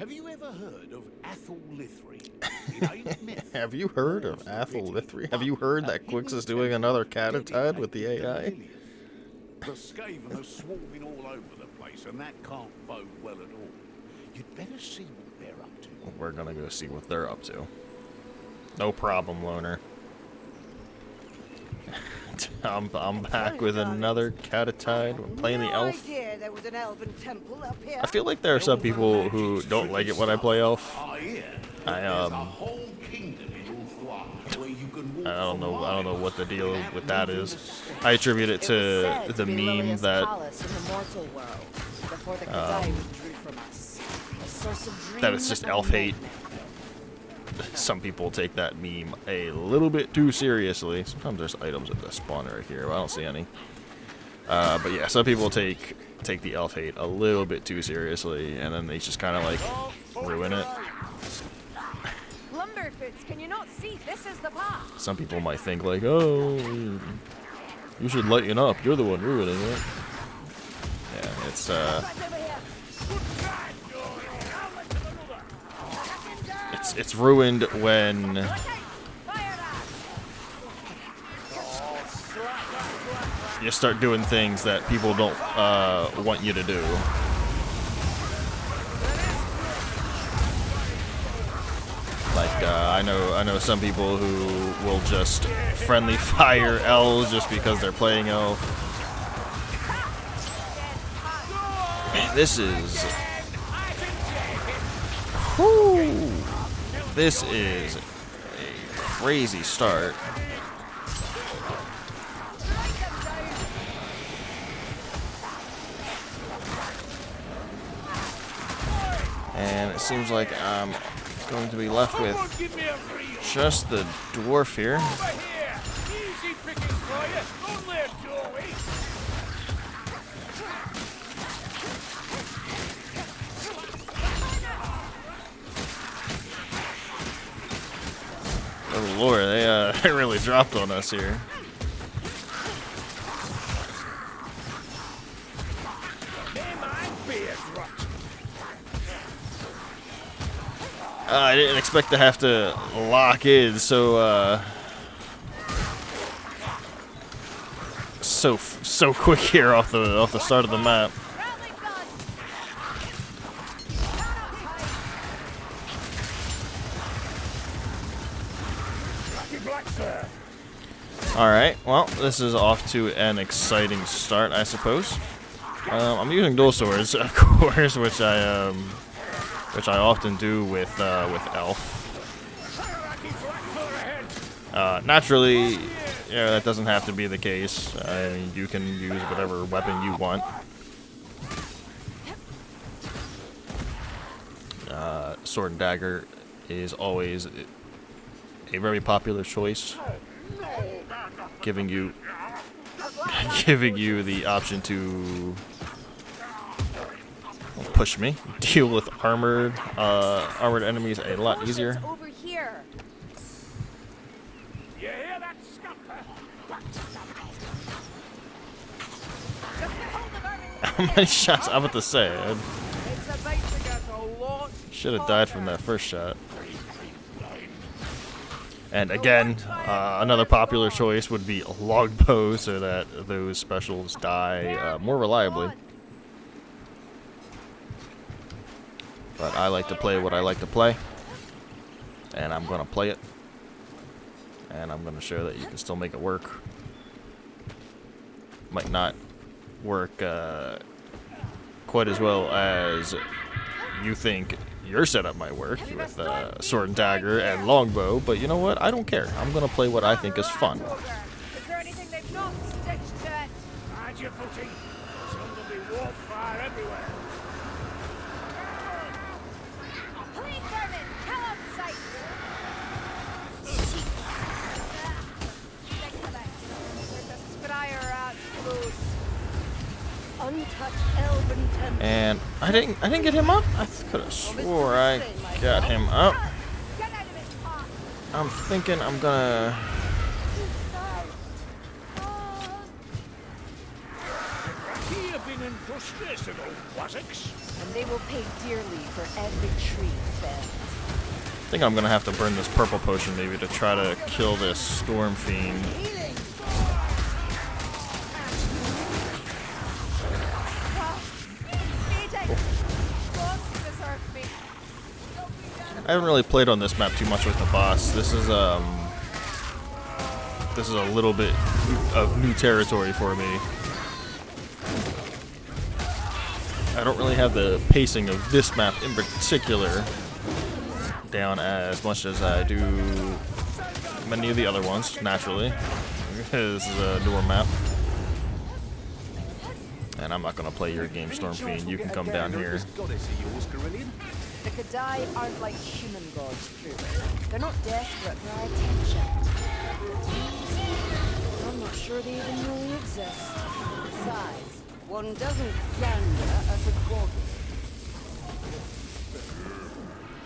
Have you ever heard of Athelithri? It ain't myth. Have you heard of Athelithri? Have you heard that Quix is doing another CataTide with the AI? The Skaven are swarming all over the place, and that can't bode well at all. You'd better see what they're up to. We're gonna go see what they're up to. No problem, Loner. I'm back with another CataTide. We're playing the elf. There was an elven temple up here. I feel like there are some people who don't like it when I play elf. I don't know what the deal with that is. I attribute it to the meme that it's just elf hate. Some people take that meme a little bit too seriously. Sometimes there's items at the spawner right here, but I don't see any. But yeah, some people take the elf hate a little bit too seriously, and then they just kind of like ruin it. Can you not see this is the path? Some people might think like, oh, you should lighten up. You're the one ruining it. Yeah, it's ruined when you start doing things that people don't want you to do. Like I know some people who will just friendly fire elves just because they're playing elf. Man, this is a crazy start. And it seems like I'm going to be left with just the dwarf here. Oh Lord, they really dropped on us here. I didn't expect to have to lock in so quick here off the start of the map. All right, well, this is off to an exciting start, I suppose. I'm using dual swords, of course, which I often do with elf. Naturally, yeah, that doesn't have to be the case. You can use whatever weapon you want. Sword and dagger is always a very popular choice, giving you the option to push me, deal with armored enemies a lot easier. Over here. How many shots? I'm about to say. Should have died from that first shot. And again, another popular choice would be a longbow, so that those specials die more reliably. But I like to play what I like to play, and I'm gonna play it, and I'm gonna show that you can still make it work. Might not work quite as well as you think your setup might work with sword and dagger and longbow, but you know what? I don't care. I'm gonna play what I think is fun. Is there anything they've not stitched yet? Hide your footing. Soon there'll be warfare everywhere. Please, vermin, kill on sight. There's a scryer out close. Untouched elven temple. And I didn't get him up. I could have swore I got him up. Get out of it, Tom. I'm thinking I'm gonna. He have been industrious little wazzocks. And they will pay dearly for every tree felled. I think I'm gonna have to burn this purple potion maybe to try to kill this storm fiend. I haven't really played on this map too much with the boss. This is a little bit of new territory for me. I don't really have the pacing of this map in particular down as much as I do many of the other ones, naturally. This is a newer map. And I'm not going to play your game, Storm Fiend. You can come down here. The Kadai aren't like human gods, true. They're not desperate for our attention. I'm not sure they even really exist. Besides, one doesn't gander as a god.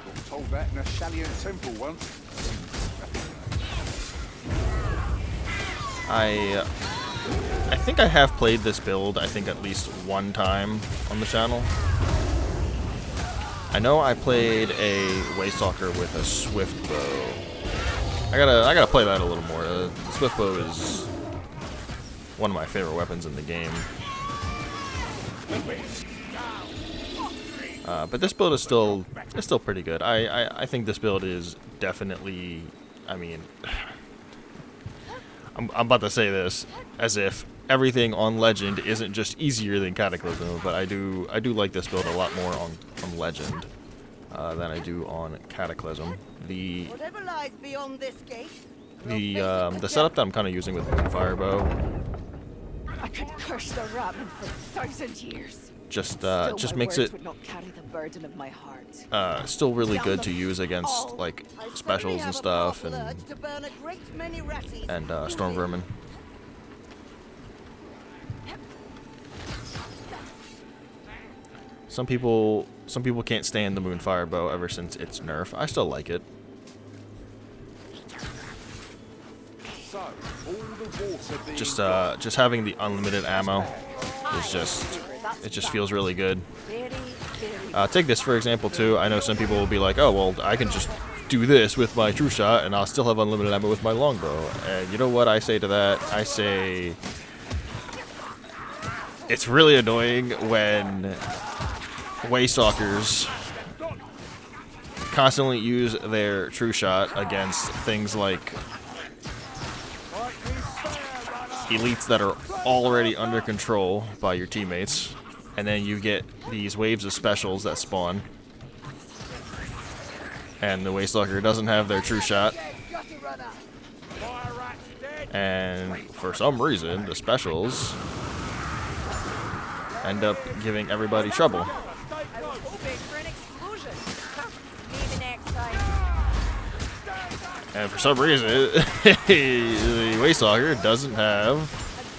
Got told that in a Shalian temple once. I think I have played this build, I think at least one time on the channel. I know I played a Waystalker with a swift bow. I gotta play that a little more. The swift bow is one of my favorite weapons in the game. But this build is still pretty good. I think this build is definitely, I mean, I'm about to say this as if everything on Legend isn't just easier than Cataclysm, but I do like this build a lot more on Legend than I do on Cataclysm. Whatever lies beyond this gate. The setup that I'm kind of using with Moonfire bow I could curse the ramen for 1,000 years. just Still, makes my words it would not carry the burden of my heart. still really good to use against like specials and stuff and storm vermin. Some people can't stand the Moonfire bow ever since its nerf. I still like it. So, all the water being Just having the unlimited ammo is it just feels really good. Very, very Take this for example too. I know some people will be like, oh well, I can just do this with my true shot and I'll still have unlimited ammo with my longbow. And you know what I say to that? I say it's really annoying when Waystalkers constantly use their true shot against things like elites that are already under control by your teammates, and then you get these waves of specials that spawn, and the Waystalker doesn't have their true shot, and for some reason the specials end up giving everybody trouble. I was hoping for an explosion. Maybe next time. And for some reason, the Waystalker doesn't have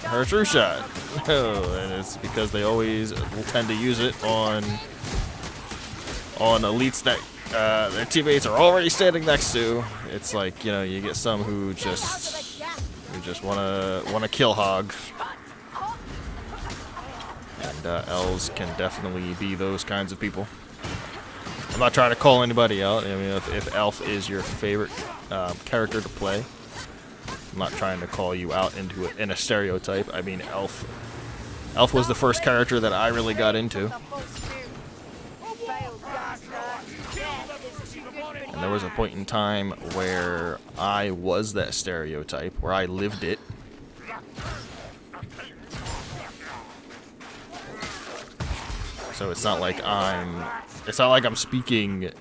her true shot. And it's because they always tend to use it on elites that their teammates are already standing next to. It's like, you know, you get some who just wanna kill hog. And elves can definitely be those kinds of people. I'm not trying to call anybody out. I mean, if elf is your favorite character to play, I'm not trying to call you out in a stereotype. I mean, elf was the first character that I really got into. And there was a point in time where I was that stereotype, where I lived it. So it's not like I'm speaking,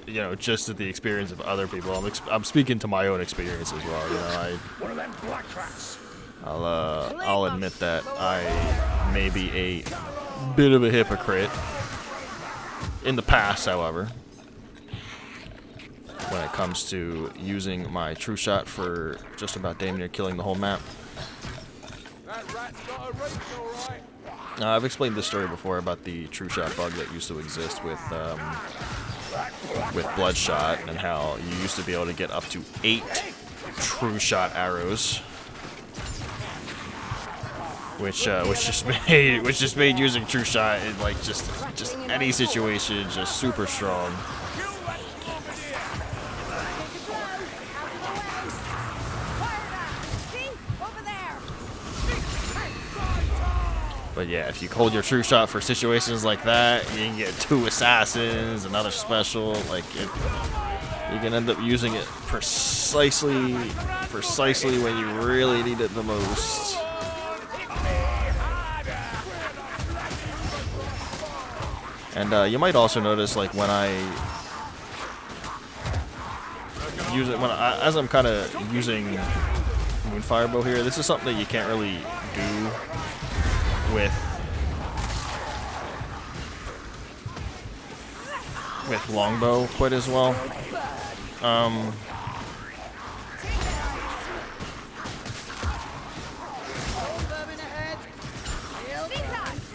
you know, just at the experience of other people. I'm speaking to my own experience as well. You know, one of them black rats. I'll admit that I may be a bit of a hypocrite in the past, however, when it comes to using my true shot for just about damn near killing the whole map. That rat's got a reach, all right. I've explained this story before about the true shot bug that used to exist with Bloodshot, and how you used to be able to get up to 8 true shot arrows. which just made using True Shot in like just any situation just super strong. But yeah, if you hold your True Shot for situations like that, you can get 2 assassins, another special. Like you can end up using it precisely when you really need it the most. And you might also notice, like when I use it, as I'm kind of using Moonfire bow here, this is something that you can't really do with longbow quite as well.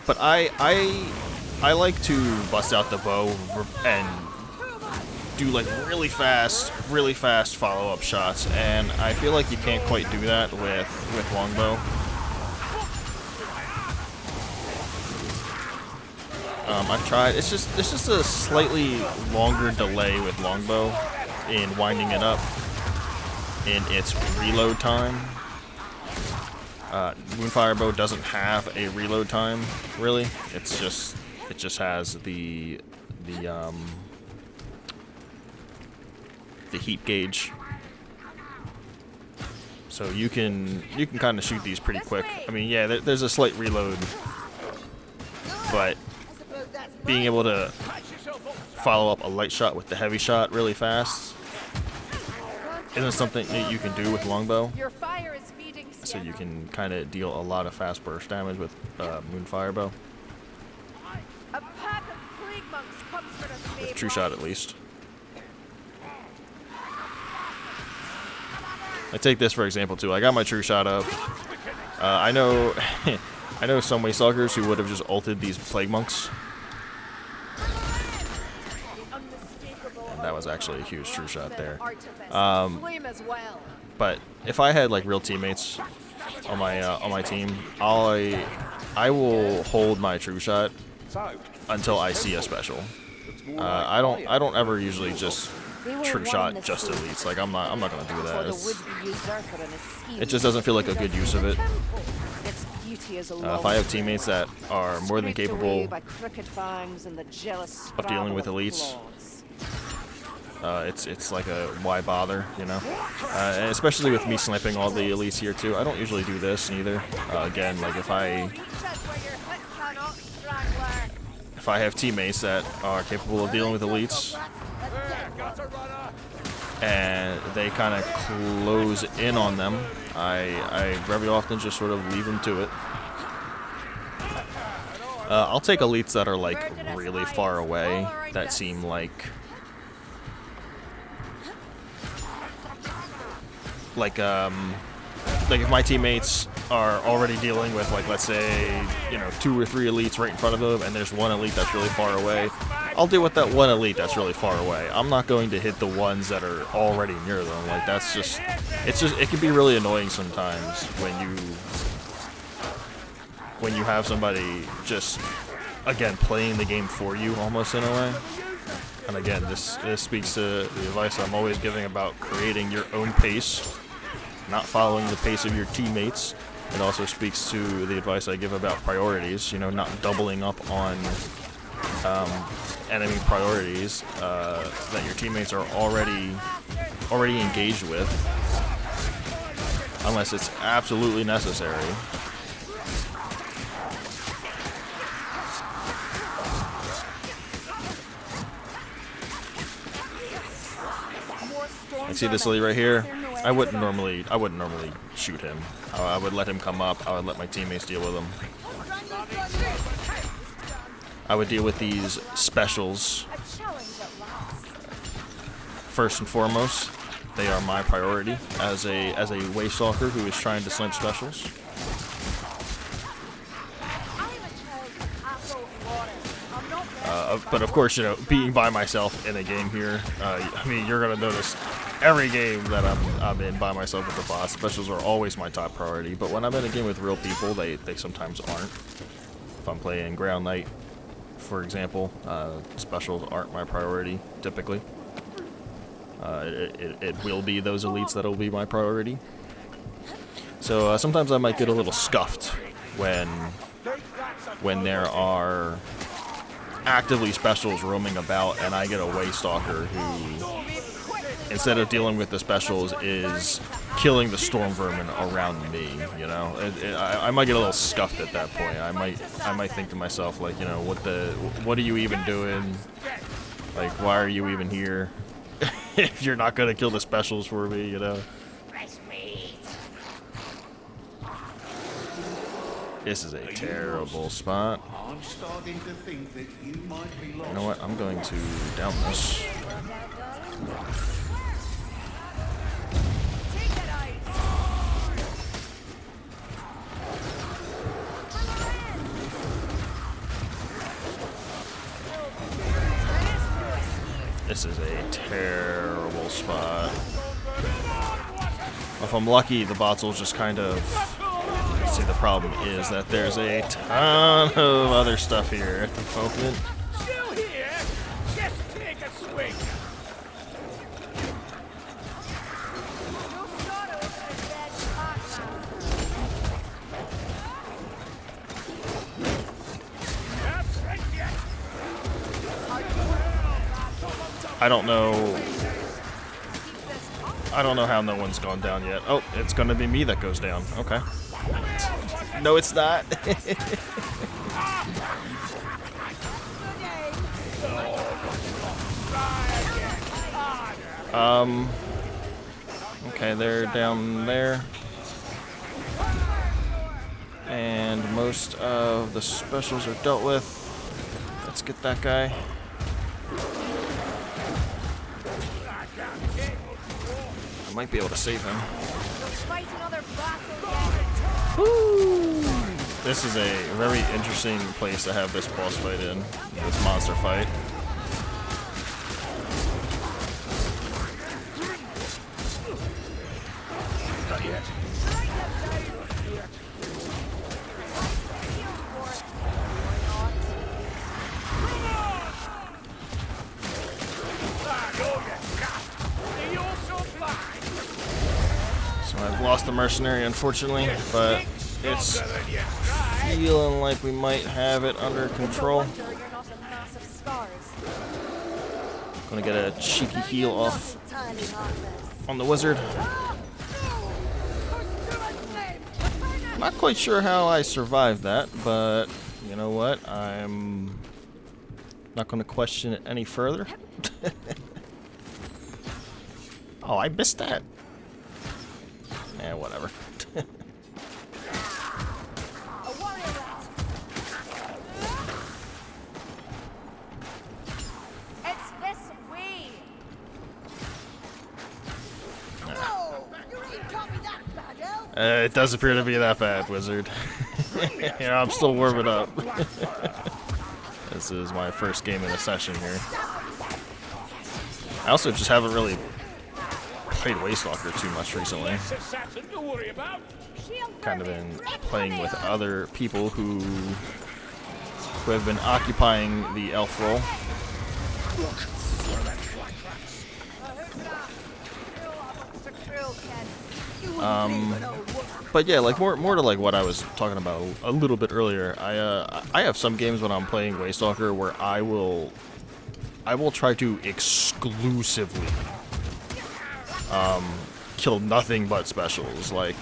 But I like to bust out the bow and do like really fast follow-up shots, and I feel like you can't quite do that with longbow. I've tried. It's just a slightly longer delay with longbow in winding it up in its reload time. Moonfire bow doesn't have a reload time really. It just has the heat gauge. So you can kind of shoot these pretty quick. I mean, yeah, there's a slight reload, but being able to follow up a light shot with the heavy shot really fast isn't something that you can do with longbow. So you can kind of deal a lot of fast burst damage with Moonfire bow. With True Shot, at least. I take this for example too. I got my True Shot up. I know some Waystalkers who would have just ulted these Plague Monks. That was actually a huge True Shot there. But if I had like real teammates on my team, I will hold my True Shot until I see a special. I don't ever usually just True Shot just elites. Like I'm not gonna do that. It just doesn't feel like a good use of it. If I have teammates that are more than capable of dealing with elites, it's like a why bother, you know? And especially with me sniping all the elites here too. I don't usually do this either. Again, like if I have teammates that are capable of dealing with elites and they kind of close in on them, I very often just sort of leave them to it. I'll take elites that are like really far away, that seem like if my teammates are already dealing with, like, let's say, you know, 2 or 3 elites right in front of them, and there's one elite that's really far away, I'll deal with that one elite that's really far away. I'm not going to hit the ones that are already near them. Like, that's just, it can be really annoying sometimes when you have somebody just, again, playing the game for you almost in a way. And again, this speaks to the advice I'm always giving about creating your own pace, not following the pace of your teammates. It also speaks to the advice I give about priorities, you know, not doubling up on enemy priorities that your teammates are already engaged with, unless it's absolutely necessary. I see this elite right here. I wouldn't normally shoot him. I would let him come up. I would let my teammates deal with him. I would deal with these specials first and foremost. They are my priority as a Waystalker who is trying to snipe specials. But of course, you know, being by myself in a game here, I mean, you're gonna notice every game that I'm in by myself with the boss, specials are always my top priority. But when I'm in a game with real people, they sometimes aren't. If I'm playing Ground Knight, for example, specials aren't my priority typically. It will be those elites that'll be my priority. So sometimes I might get a little scuffed when there are actively specials roaming about and I get a Waystalker who, instead of dealing with the specials, is killing the storm vermin around me. You know, I might get a little scuffed at that point. I might think to myself, like, you know, what are you even doing? Like, why are you even here if you're not gonna kill the specials for me? You know. This is a terrible spot. I'm starting to think that you might be lost. You know what? I'm going to down this. This is a terrible spot. If I'm lucky, the bots will just kind of... See, the problem is that there's a ton of other stuff here at the moment. Still here? Just take a swing. I don't know how no one's gone down yet. Oh, it's gonna be me that goes down. Okay. No, it's not. Okay, they're down there. And most of the specials are dealt with. Let's get that guy. I might be able to save him. Woo! This is a very interesting place to have this boss fight in, this monster fight. Not yet. So I've lost the Mercenary, unfortunately, but it's feeling like we might have it under control. Gonna get a cheeky heal off on the wizard. Not quite sure how I survived that, but you know what? I'm not gonna question it any further. Oh, I missed that. Whatever. It's this way. It does appear to be that bad, wizard. Yeah, I'm still warming up. This is my first game in a session here. I also just haven't really played Waystalker too much recently. Kind of been playing with other people who have been occupying the elf role. But yeah, like more to like what I was talking about a little bit earlier. I have some games when I'm playing Waystalker where I will try to exclusively kill nothing but specials. Like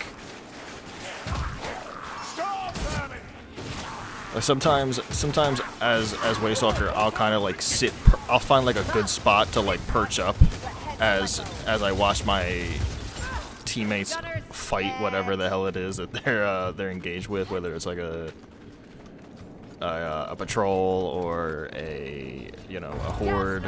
sometimes as Waystalker, I'll kind of like I'll find like a good spot to like perch up as I watch my teammates fight whatever the hell it is that they're engaged with, whether it's like a patrol or a horde.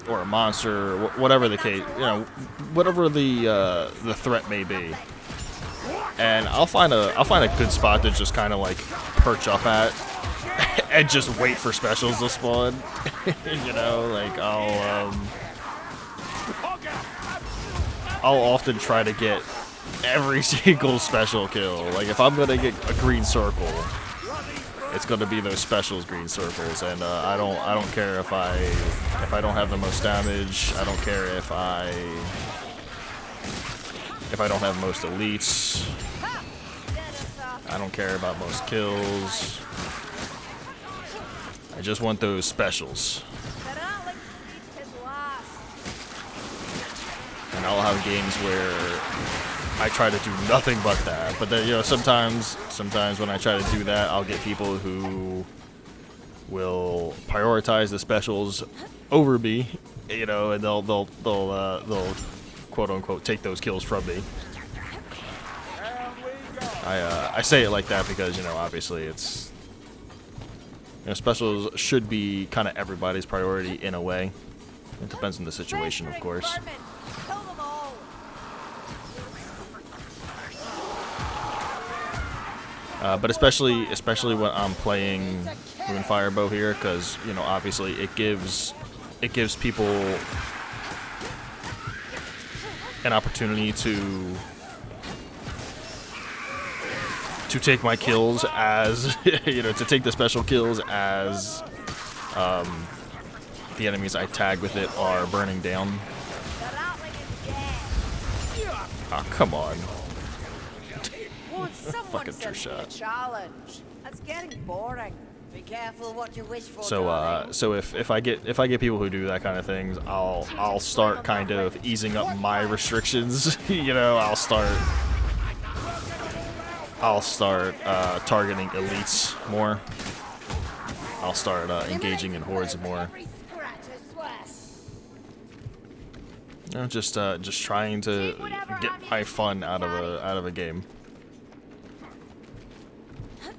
or a monster, whatever the case, you know, whatever the threat may be. And I'll find a good spot to just kind of like perch up at and just wait for specials to spawn. You know, like I'll often try to get every single special kill. Like if I'm gonna get a green circle, it's gonna be those specials green circles, and I don't care if I don't have the most damage. I don't care if I don't have most elites. I don't care about most kills. I just want those specials. And I'll have games where I try to do nothing but that. But then, you know, sometimes when I try to do that, I'll get people who will prioritize the specials over me, you know, and they'll quote unquote take those kills from me. I say it like that because, you know, obviously it's, you know, specials should be kind of everybody's priority in a way. It depends on the situation, of course. But especially when I'm playing Moonfire bow here, because, you know, obviously it gives people an opportunity to take my kills as, you know, to take the special kills as the enemies I tag with it are burning down. Oh, come on. Fucking trick shot. Challenge. That's getting boring. Be careful what you wish for. So if I get people who do that kind of things, I'll start kind of easing up my restrictions. You know, I'll start targeting elites more. I'll start engaging in hordes more. You know, just trying to get my fun out of a game,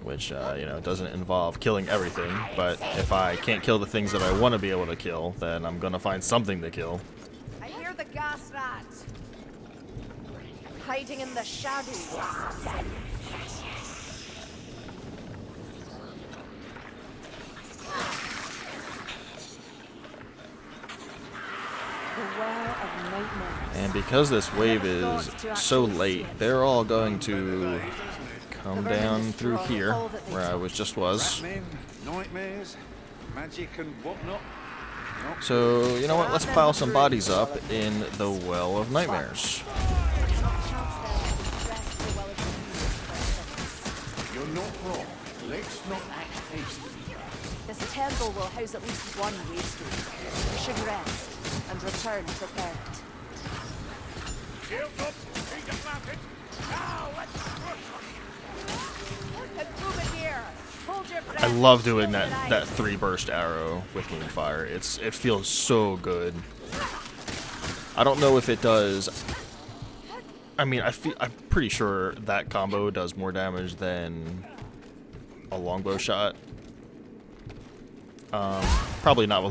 which you know, doesn't involve killing everything. But if I can't kill the things that I want to be able to kill, then I'm gonna find something to kill. I hear the gas rat hiding in the shadows. And because this wave is so late, they're all going to come down through here, where I was. Nightmares, magic and whatnot. So, you know what, let's pile some bodies up in the Well of Nightmares. You're not wrong. Let's not act hasty. This temple will house at least one Waystalker. We should rest and return prepared. Shield up. Feet are planted. Now let's Move here. Hold your breath. I love doing that 3-burst arrow with Moonfire. It feels so good. I don't know if it does. I mean, I'm pretty sure that combo does more damage than a longbow shot. Probably not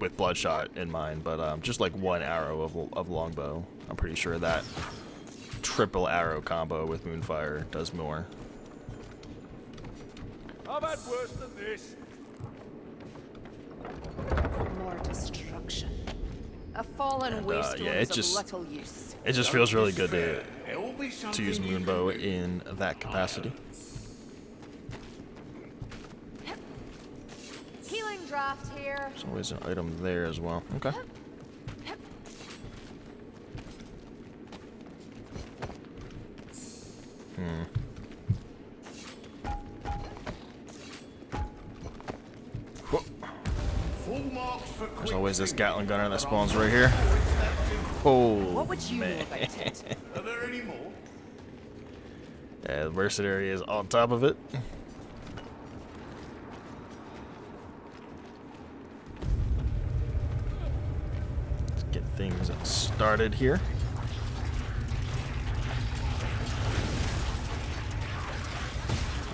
with Bloodshot in mind, but just like one arrow of longbow. I'm pretty sure that triple arrow combo with Moonfire does more. I've had worse than this. More destruction. A fallen waste yeah, is of little use. It just feels really good There will be to something use you can Moonbow do. in that capacity. Healing draft here. There's always an item there as well. Okay. Full marks for There's always this Gatling gunner that spawns right here. Oh, What would you know man. about it? Are there any more? Yeah, the Mercenary is on top of it. Let's get things started here.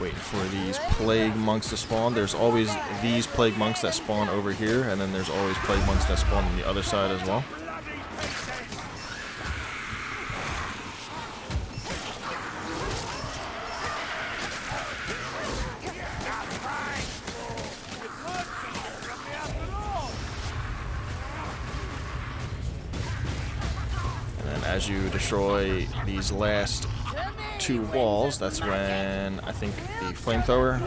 waiting for these plague monks to spawn. There's always these plague monks that spawn over here, and then there's always plague monks that spawn on the other side as well. As you destroy these last 2 walls, that's when I think the flamethrower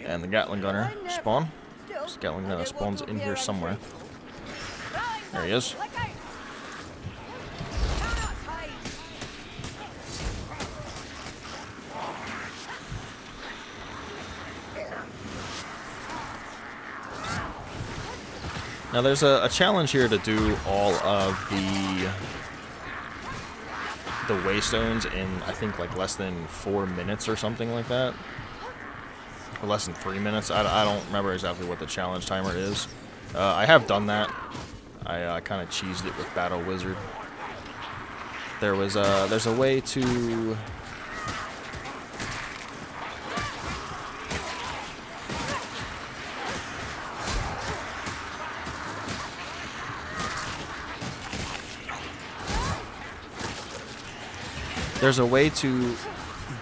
and the Gatling gunner spawn. This Gatling gunner spawns in here somewhere. There he is. Now there's a challenge here to do all of the waystones in, I think, like less than 4 minutes or something like that, or less than 3 minutes. I don't remember exactly what the challenge timer is. I have done that. I kind of cheesed it with Battle Wizard. There's a way to. There's a way to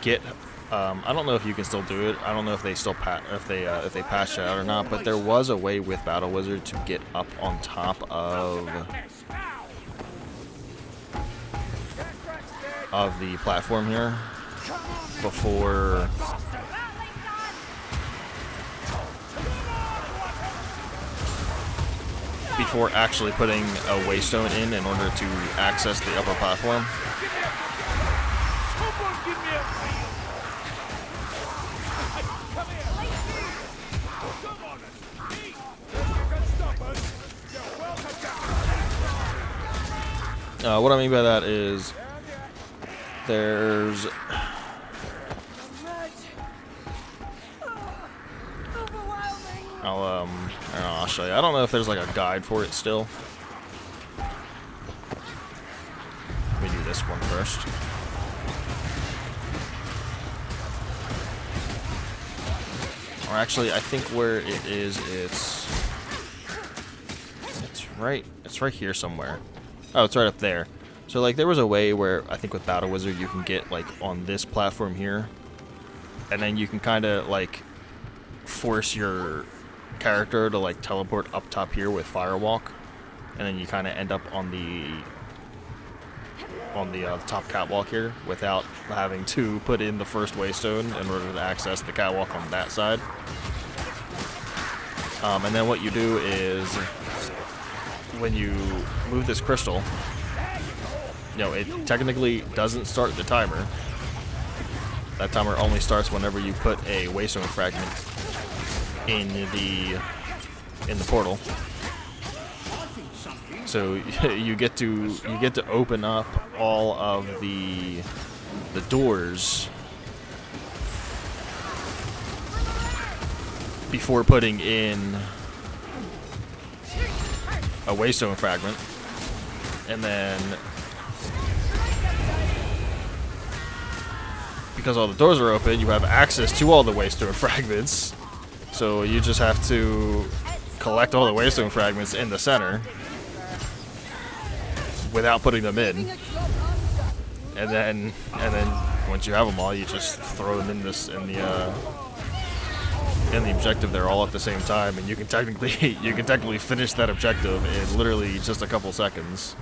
get. I don't know if you can still do it. I don't know if they still if they patched it out or not. But there was a way with Battle Wizard to get up on top of the platform here before actually putting a waystone in order to access the upper platform. What I mean by that is there's I'll show you. I don't know if there's like a guide for it still. Let me do this one first. Or actually, I think where it is, it's right here somewhere. Oh, it's right up there. So like there was a way where I think with Battle Wizard you can get like on this platform here, and then you can kind of like force your character to like teleport up top here with Firewalk, and then you kind of end up on the top catwalk here without having to put in the first waystone in order to access the catwalk on that side. And then what you do is, when you move this crystal, you know, it technically doesn't start the timer. That timer only starts whenever you put a waystone fragment in the portal. So you get to open up all of the doors before putting in a waystone fragment, and then because all the doors are open, you have access to all the waystone fragments. So you just have to collect all the waystone fragments in the center without putting them in, and then once you have them all, you just throw them in the objective there all at the same time, and you can technically finish that objective in literally just a couple seconds.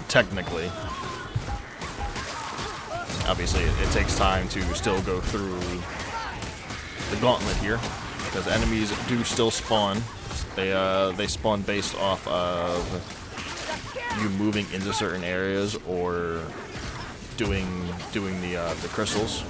Technically. Obviously, it takes time to still go through the gauntlet here, because enemies do still spawn. They spawn based off of you moving into certain areas or doing the crystals.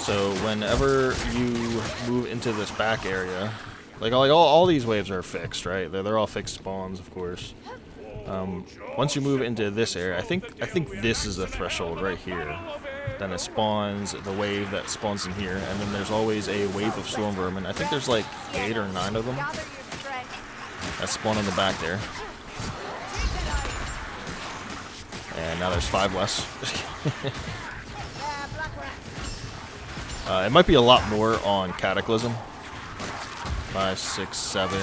So whenever you move into this back area, like all these waves are fixed, right? They're all fixed spawns, of course. Once you move into this area, I think this is the threshold right here. Then it spawns the wave that spawns in here, and then there's always a wave of storm vermin. I think there's like 8 or 9 of them that spawn in the back there. And now there's 5 less. It might be a lot more on Cataclysm. 5, 6, 7.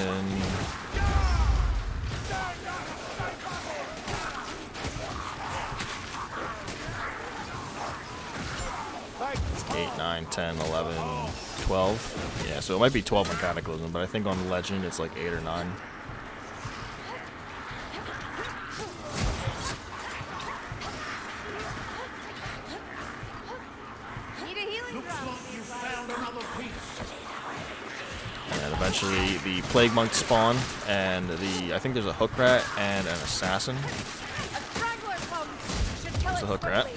8, 9, 10, 11, 12. Yeah, so it might be 12 on Cataclysm, but I think on Legend it's like 8 or 9. And eventually the Plague Monk spawn, and I think there's a Hook Rat and an Assassin. There's the Hook Rat.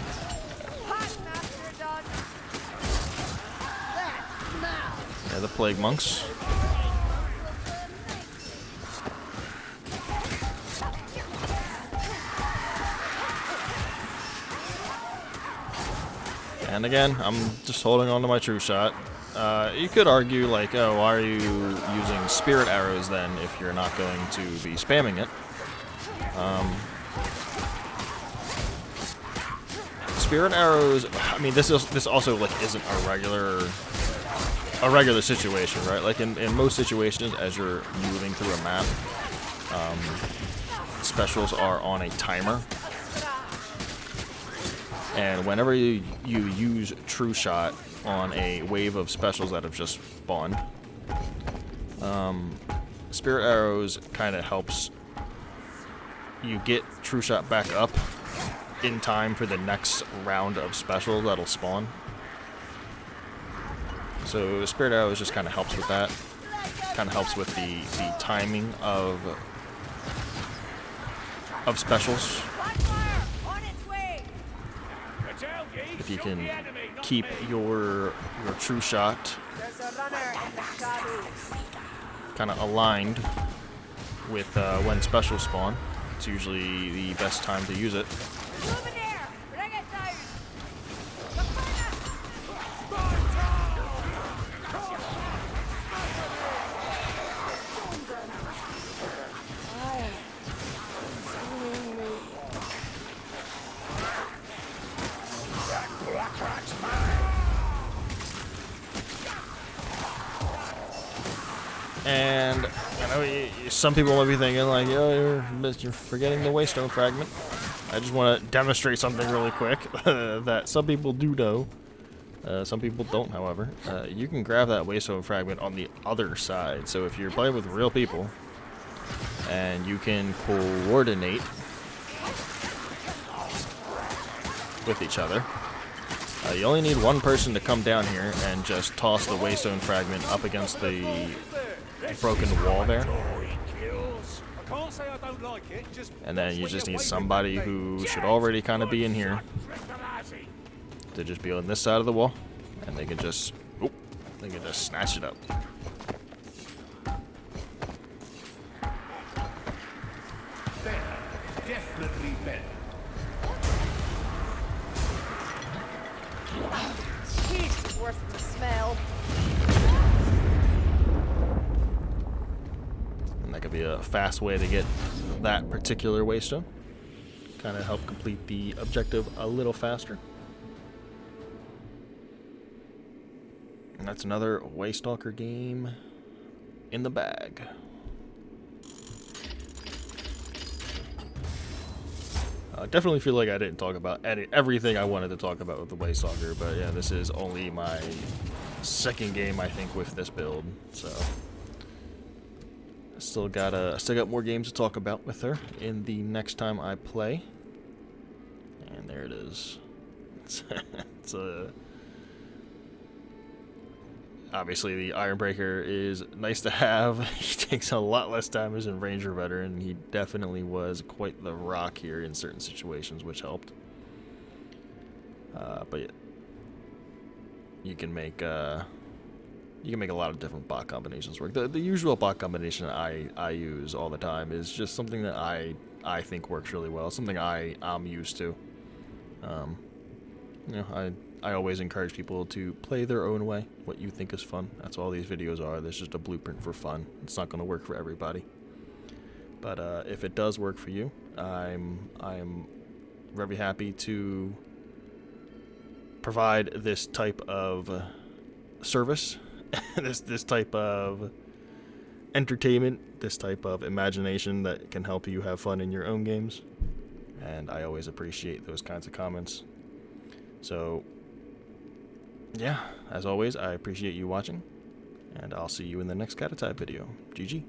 Yeah, the Plague Monks. And again, I'm just holding on to my true shot. You could argue, like, oh, why are you using spirit arrows then if you're not going to be spamming it? Spirit arrows, I mean, this also like isn't a regular situation, right? Like in most situations, as you're moving through a map, specials are on a timer. And whenever you use True Shot on a wave of specials that have just spawned, Spirit Arrows kind of helps you get True Shot back up in time for the next round of special that'll spawn. So Spirit Arrows just kind of helps with that. Kind of helps with the timing of specials. If you can keep your True Shot kind of aligned with when specials spawn, it's usually the best time to use it. And I know some people might be thinking like, "Yo, you're forgetting the Waystone fragment." I just want to demonstrate something really quick that some people do know. Some people don't, however. You can grab that Waystone fragment on the other side. So if you're playing with real people, and you can coordinate with each other, you only need one person to come down here and just toss the Waystone fragment up against the broken wall there. And then you just need somebody who should already kind of be in here to just be on this side of the wall, and they can just snatch it up. Definitely better. It's worth the smell. And that could be a fast way to get that particular Waystone. Kind of help complete the objective a little faster. And that's another Waystalker game in the bag. I definitely feel like I didn't talk about everything I wanted to talk about with the Waystalker, but yeah, this is only my second game, I think, with this build, so I still got more games to talk about with her in the next time I play. And there it is. It's obviously, the Ironbreaker is nice to have. He takes a lot less damage than Ranger Veteran. He definitely was quite the rock here in certain situations, which helped. But yeah. you can make a lot of different bot combinations work. The usual bot combination I use all the time is just something that I think works really well. Something I'm used to. You know, I always encourage people to play their own way, what you think is fun. That's all these videos are. There's just a blueprint for fun. It's not going to work for everybody. But if it does work for you, I'm very happy to provide this type of service, this type of entertainment, this type of imagination that can help you have fun in your own games. And I always appreciate those kinds of comments. So, yeah, as always, I appreciate you watching, and I'll see you in the next CataTide video. GG.